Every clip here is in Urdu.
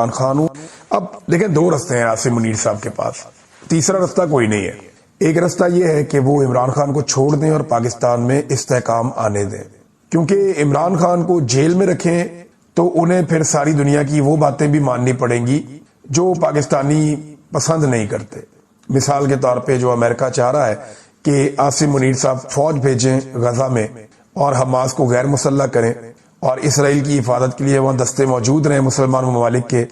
عمران خان ہوں. اب دیکھیں دو رستے ہیں عاصم منیر صاحب کے پاس، تیسرا رستہ کوئی نہیں ہے. ایک رستہ یہ ہے کہ وہ عمران خان کو چھوڑ دیں اور پاکستان میں استحکام آنے دیں، کیونکہ عمران خان کو جیل میں رکھیں تو انہیں پھر ساری دنیا کی وہ باتیں بھی ماننی پڑیں گی جو پاکستانی پسند نہیں کرتے. مثال کے طور پہ جو امریکہ چاہ رہا ہے کہ عاصم منیر صاحب فوج بھیجیں غزہ میں اور حماس کو غیر مسلح کریں اور اسرائیل کی حفاظت کے لیے وہاں دستے موجود رہیں مسلمان ممالک کے،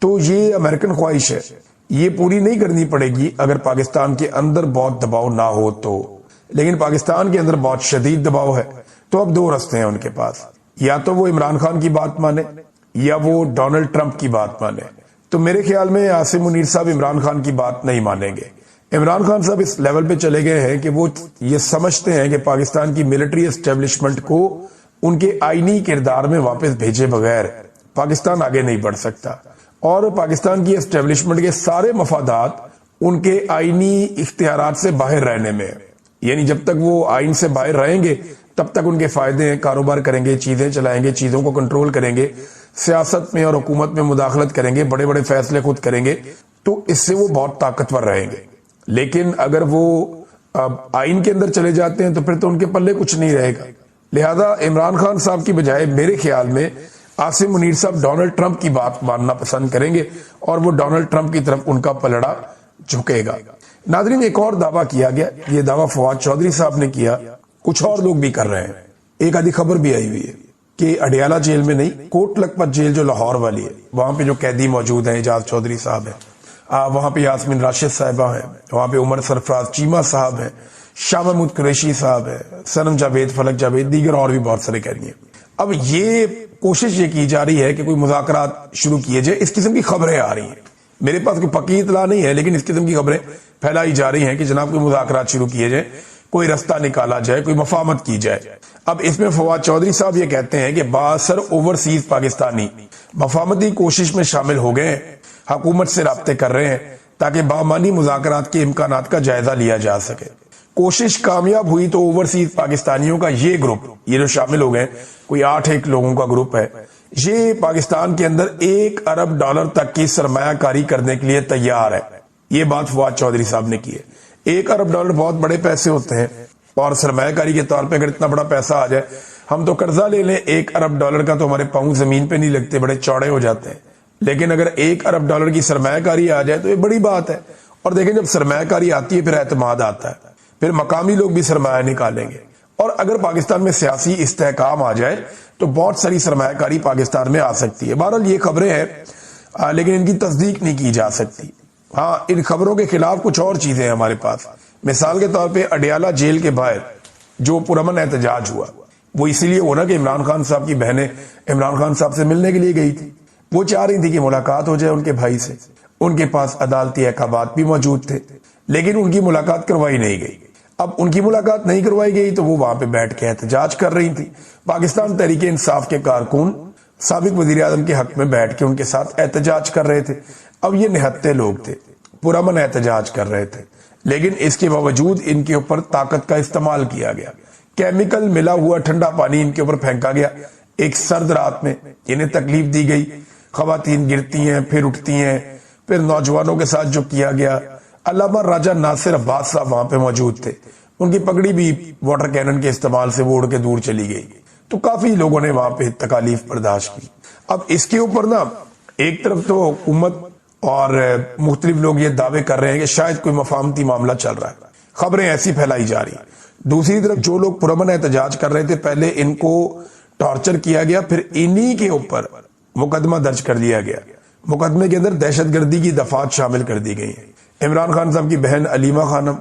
تو یہ امریکن خواہش ہے، یہ پوری نہیں کرنی پڑے گی اگر پاکستان کے اندر بہت دباؤ نہ ہو تو. لیکن پاکستان کے اندر بہت شدید دباؤ ہے. تو اب دو رستے ہیں ان کے پاس، یا تو وہ عمران خان کی بات مانے یا وہ ڈونلڈ ٹرمپ کی بات مانے. تو میرے خیال میں عاصم منیر صاحب عمران خان کی بات نہیں مانیں گے. عمران خان صاحب اس لیول پہ چلے گئے ہیں کہ وہ یہ سمجھتے ہیں کہ پاکستان کی ملٹری اسٹیبلشمنٹ کو ان کے آئینی کردار میں واپس بھیجے بغیر پاکستان آگے نہیں بڑھ سکتا، اور پاکستان کی اسٹیبلشمنٹ کے سارے مفادات ان کے آئینی اختیارات سے باہر رہنے میں، یعنی جب تک وہ آئین سے باہر رہیں گے تب تک ان کے فائدے ہیں، کاروبار کریں گے، چیزیں چلائیں گے، چیزوں کو کنٹرول کریں گے، سیاست میں اور حکومت میں مداخلت کریں گے، بڑے بڑے فیصلے خود کریں گے، تو اس سے وہ بہت طاقتور رہیں گے. لیکن اگر وہ آئین کے اندر چلے جاتے ہیں تو پھر تو ان کے پلے کچھ نہیں رہے گا. لہذا عمران خان صاحب کی بجائے میرے خیال میں عاصم منیر صاحب ڈونلڈ ٹرمپ کی بات ماننا پسند کریں گے اور وہ ڈونلڈ ٹرمپ کی طرف ان کا پلڑا جھکے گا. ناظرین، ایک اور دعویٰ کیا گیا، یہ دعویٰ فواد چودھری صاحب نے کیا، کچھ اور لوگ بھی کر رہے ہیں. ایک آدھی خبر بھی آئی ہوئی ہے کہ اڈیالہ جیل میں نہیں، کوٹ لکھپت جیل جو لاہور والی ہے، وہاں پہ جو قیدی موجود ہیں، اعجاز چودھری صاحب ہیں، وہاں پہ یاسمین راشد صاحبہ ہیں، وہاں پہ عمر سرفراز چیمہ صاحب ہیں، شاہ محمود قریشی صاحب ہیں، سنم جاوید، فلک جاوید، دیگر اور بھی بہت سارے قیدی ہیں. اب یہ کوشش یہ کی جا رہی ہے کہ کوئی مذاکرات شروع کیے جائے. اس قسم کی خبریں آ رہی ہیں، میرے پاس کوئی پکی اطلاع نہیں ہے، لیکن اس قسم کی خبریں پھیلائی جا رہی ہیں کہ جناب کوئی مذاکرات شروع کیے جائیں، کوئی رستہ نکالا جائے، کوئی مفاہمت کی جائے. اب اس میں فواد چودھری صاحب یہ کہتے ہیں کہ بااثر اوورسیز پاکستانی مفاہمتی کوشش میں شامل ہو گئے ہیں، حکومت سے رابطے کر رہے ہیں تاکہ بامانی مذاکرات کے امکانات کا جائزہ لیا جا سکے. کوشش کامیاب ہوئی تو اوورسیز پاکستانیوں کا یہ گروپ، یہ جو شامل ہو گئے، کوئی 8 لوگوں کا گروپ ہے، یہ پاکستان کے اندر $1 ارب تک کی سرمایہ کاری کرنے کے لیے تیار ہے. یہ بات فواد چودھری صاحب نے کی ہے. $1 ارب بہت بڑے پیسے ہوتے ہیں، اور سرمایہ کاری کے طور پہ اگر اتنا بڑا پیسہ آ جائے، ہم تو قرضہ لے لیں $1 ارب کا تو ہمارے پاؤں زمین پہ نہیں لگتے، بڑے چوڑے ہو جاتے ہیں. لیکن اگر $1 ارب کی سرمایہ کاری آ جائے تو یہ بڑی بات ہے. اور دیکھیں جب سرمایہ کاری آتی ہے پھر اعتماد آتا ہے، پھر مقامی لوگ بھی سرمایہ نکالیں گے، اور اگر پاکستان میں سیاسی استحکام آ جائے تو بہت ساری سرمایہ کاری پاکستان میں آ سکتی ہے. بہرحال یہ خبریں ہیں، لیکن ان کی تصدیق نہیں کی جا سکتی. ہاں، ان خبروں کے خلاف کچھ اور چیزیں ہیں ہمارے پاس. مثال کے طور پہ اڈیالہ جیل کے باہر جو پرامن احتجاج ہوا، وہ اسی لیے ہوا کہ عمران خان صاحب کی بہنیں عمران خان صاحب سے ملنے کے لیے گئی تھی. وہ چاہ رہی تھی کہ ملاقات ہو جائے ان کے بھائی سے. ان کے پاس عدالتی احکامات بھی موجود تھے، لیکن ان کی ملاقات کروائی نہیں گئی. اب ان کی ملاقات نہیں کروائی گئی تو وہ وہاں پہ بیٹھ کے احتجاج کر رہی تھی. پاکستان تحریک انصاف کے کارکن سابق وزیر اعظم کے حق میں بیٹھ کے ان کے ساتھ احتجاج کر رہے تھے. اب یہ نہتے لوگ تھے، پرامن احتجاج کر رہے تھے، لیکن اس کے باوجود ان کے اوپر طاقت کا استعمال کیا گیا. کیمیکل ملا ہوا ٹھنڈا پانی ان کے اوپر پھینکا گیا. ایک سرد رات میں انہیں تکلیف دی گئی، خواتین گرتی ہیں پھر اٹھتی ہیں. پھر نوجوانوں کے ساتھ جو کیا گیا، علامہ راجہ ناصر عباس صاحب وہاں پہ موجود تھے، ان کی پگڑی بھی واٹر کینن کے استعمال سے وہ اڑ کے دور چلی گئی. تو کافی لوگوں نے وہاں پہ تکالیف برداشت کی. اب اس کے اوپر نا ایک طرف تو حکومت اور مختلف لوگ یہ دعوے کر رہے ہیں کہ شاید کوئی مفاہمتی معاملہ چل رہا ہے، خبریں ایسی پھیلائی جا رہی ہیں. دوسری طرف جو لوگ پرامن احتجاج کر رہے تھے، پہلے ان کو ٹارچر کیا گیا، پھر انہی کے اوپر مقدمہ درج کر دیا گیا. مقدمے کے اندر دہشت گردی کی دفعات شامل کر دی گئی ہیں. عمران خان صاحب کی بہن علیمہ خانم،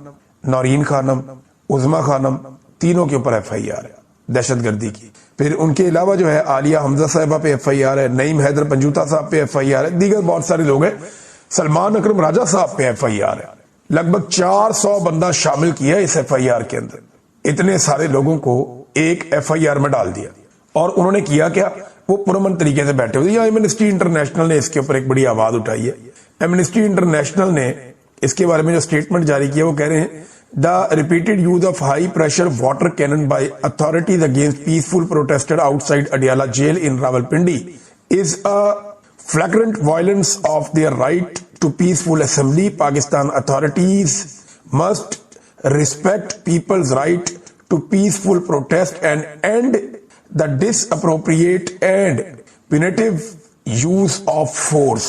نورین خانم، عظما خانم، تینوں کے اوپر FIR ہے دہشت گردی کی. پھر ان کے علاوہ جو ہے عالیہ حمزہ صاحبہ پہ FIR ہے، نعیم حیدر پنجوتا صاحب پہ FIR ہے، دیگر بہت سارے لوگ ہیں. سلمان اکرم راجہ صاحب پہ FIR ہے. لگ بھگ 400 بندہ شامل کیا اس FIR کے اندر. اتنے سارے لوگوں کو ایک FIR میں ڈال دیا، اور انہوں نے کیا کیا؟ وہ پرامن طریقے سے بیٹھے ہوئے. ایمنسٹی انٹرنیشنل نے اس کے اوپر ایک بڑی آواز اٹھائی ہے. ایمنسٹی انٹرنیشنل نے اس کے بارے میں جو سٹیٹمنٹ جاری کیا، وہ کہہ رہے ہیں the repeated use of high pressure water cannon by authorities against peaceful protesters outside Adiala jail in Rawalpindi is a flagrant violence of their right to peaceful assembly, Pakistan authorities must respect people's right to peaceful protest and end the disappropriate and punitive use of force.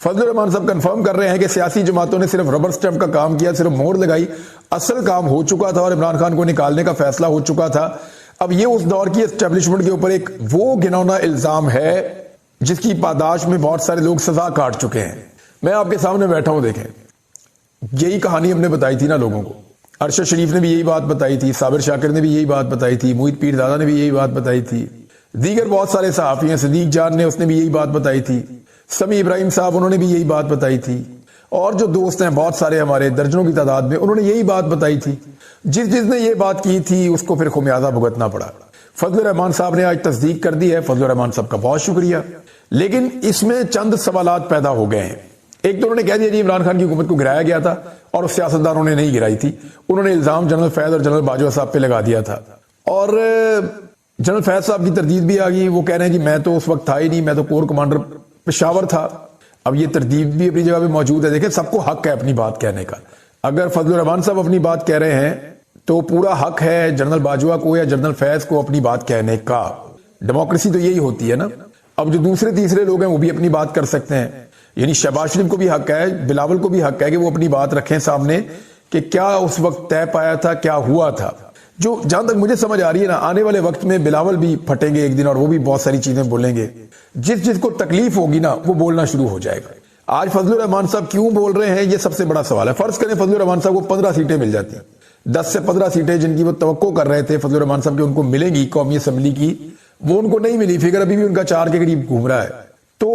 فضل الرحمان صاحب کنفرم کر رہے ہیں کہ سیاسی جماعتوں نے صرف ربر سٹیمپ کا کام کیا، صرف مہر لگائی، اصل کام ہو چکا تھا اور عمران خان کو نکالنے کا فیصلہ ہو چکا تھا۔ اب یہ اس دور کی اسٹیبلشمنٹ کے اوپر ایک وہ گھناؤنا الزام ہے جس کی پاداش میں بہت سارے لوگ سزا کاٹ چکے ہیں۔ میں آپ کے سامنے بیٹھا ہوں، دیکھیں یہی کہانی ہم نے بتائی تھی نا لوگوں کو۔ ارشد شریف نے بھی یہی بات بتائی تھی، صابر شاکر نے بھی یہی بات بتائی تھی، موہت پیر دادا نے بھی یہی بات بتائی تھی، دیگر بہت سارے صحافی ہیں، صدیق جان نے اس نے بھی یہی بات بتائی تھی، سمیع ابراہیم صاحب انہوں نے بھی یہی بات بتائی تھی، اور جو دوست ہیں بہت سارے ہمارے درجنوں کی تعداد میں انہوں نے یہی بات بتائی تھی۔ جس نے یہ بات کی تھی اس کو پھر خمیازہ بھگتنا پڑا۔ فضل الرحمان صاحب نے آج تصدیق کر دی ہے، فضل الرحمان صاحب کا بہت شکریہ، لیکن اس میں چند سوالات پیدا ہو گئے ہیں۔ ایک تو انہوں نے کہہ دیا جی عمران خان کی حکومت کو گرایا گیا تھا اور سیاستدانوں نے نہیں گرائی تھی، انہوں نے الزام جنرل فیض اور جنرل باجوہ صاحب پہ لگا دیا تھا، اور جنرل فیض صاحب کی تردید بھی آ گئی، وہ کہہ رہے ہیں جی میں تو اس وقت تھا ہی نہیں، میں تو کور کمانڈر پشاور تھا۔ اب یہ تردید بھی اپنی جگہ پہ موجود ہے، دیکھیں سب کو حق ہے اپنی بات کہنے کا۔ اگر فضل الرحمان صاحب اپنی بات کہہ رہے ہیں تو پورا حق ہے جنرل باجوہ کو یا جنرل فیض کو اپنی بات کہنے کا۔ ڈیموکریسی تو یہی ہوتی ہے نا۔ اب جو دوسرے تیسرے لوگ ہیں وہ بھی اپنی بات کر سکتے ہیں، یعنی شہباز شریف کو بھی حق ہے، بلاول کو بھی حق ہے کہ وہ اپنی بات رکھیں سامنے کہ کیا اس وقت طے پایا تھا، کیا ہوا تھا۔ جو جہاں تک مجھے سمجھ آ رہی ہے نا، آنے والے وقت میں بلاول بھی پھٹیں گے ایک دن اور وہ بھی بہت ساری چیزیں بولیں گے، جس کو تکلیف ہوگی نا وہ بولنا شروع ہو جائے گا۔ آج فضل الرحمان صاحب کیوں بول رہے ہیں یہ سب سے بڑا سوال ہے۔ فرض کریں فضل الرحمان صاحب کو 15 سیٹیں مل جاتی ہیں، 10 سے 15 سیٹیں جن کی وہ توقع کر رہے تھے فضل الرحمان صاحب کہ ان کو ملیں گی قومی اسمبلی کی، وہ ان کو نہیں ملی، فگر ابھی بھی ان کا 4 کے قریب گھوم رہا ہے، تو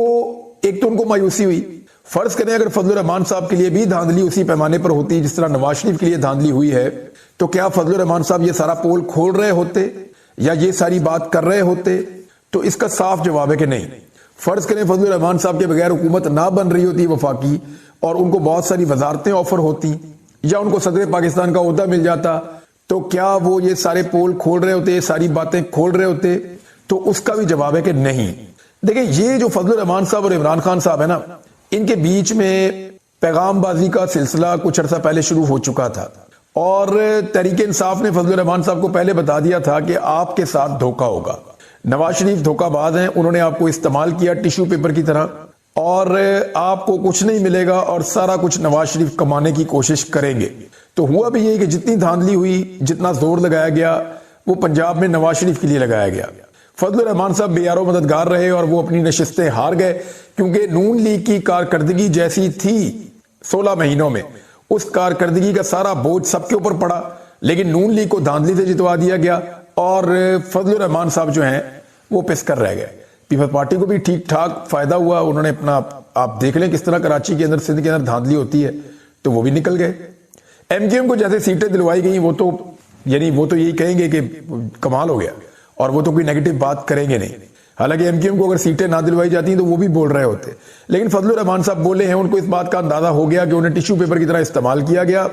ایک تو ان کو مایوسی ہوئی۔ فرض کریں اگر فضل الرحمان صاحب کے لیے بھی دھاندلی اسی پیمانے پر ہوتی جس طرح نواز شریف کے لیے دھاندلی ہوئی ہے، تو کیا فضل الرحمان صاحب یہ سارا پول کھول رہے ہوتے یا یہ ساری بات کر رہے ہوتے؟ تو اس کا صاف جواب ہے کہ نہیں۔ فرض کریں فضل الرحمان صاحب کے بغیر حکومت نہ بن رہی ہوتی وفاقی، اور ان کو بہت ساری وزارتیں آفر ہوتی یا ان کو صدر پاکستان کا عہدہ مل جاتا، تو کیا وہ یہ سارے پول کھول رہے ہوتے، یہ ساری باتیں کھول رہے ہوتے؟ تو اس کا بھی جواب ہے کہ نہیں۔ دیکھیں یہ جو فضل الرحمان صاحب اور عمران خان صاحب ہے نا، ان کے بیچ میں پیغام بازی کا سلسلہ کچھ عرصہ پہلے شروع ہو چکا تھا، اور تحریک انصاف نے فضل الرحمان صاحب کو پہلے بتا دیا تھا کہ آپ کے ساتھ دھوکہ ہوگا۔ نواز شریف دھوکہ باز ہیں، انہوں نے آپ کو استعمال کیا ٹیشو پیپر کی طرح، اور آپ کو کچھ نہیں ملے گا اور سارا کچھ نواز شریف کمانے کی کوشش کریں گے۔ تو ہوا بھی یہ کہ جتنی دھاندلی ہوئی، جتنا زور لگایا گیا، وہ پنجاب میں نواز شریف کے لیے لگایا گیا۔ فضل الرحمان صاحب بے یار و مددگار رہے اور وہ اپنی نشستیں ہار گئے، کیونکہ نون لیگ کی کارکردگی جیسی تھی 16 مہینوں میں، اس کارکردگی کا سارا بوجھ سب کے اوپر پڑا، لیکن نون لیگ کو دھاندلی سے جتوا دیا گیا، اور فضل الرحمان صاحب جو ہیں وہ پس کر رہ گئے۔ پیپلز پارٹی کو بھی ٹھیک ٹھاک فائدہ ہوا، انہوں نے اپنا، آپ دیکھ لیں کس طرح کراچی کے اندر، سندھ کے اندر دھاندلی ہوتی ہے، تو وہ بھی نکل گئے۔ ایم کیو ایم کو جیسے سیٹیں دلوائی گئیں، وہ تو یہی کہیں گے کہ کمال ہو گیا، اور وہ تو کوئی نیگیٹو بات کریں گے نہیں۔ حالانکہ ایم کیو ایم کو اگر سیٹیں نہ دلوائی جاتی ہیں تو وہ بھی بول رہے ہوتے، لیکن فضل الرحمان صاحب بولے ہیں، ان کو اس بات کا اندازہ ہو گیا کہ انہیں ٹیشو پیپر کی طرح استعمال کیا گیا۔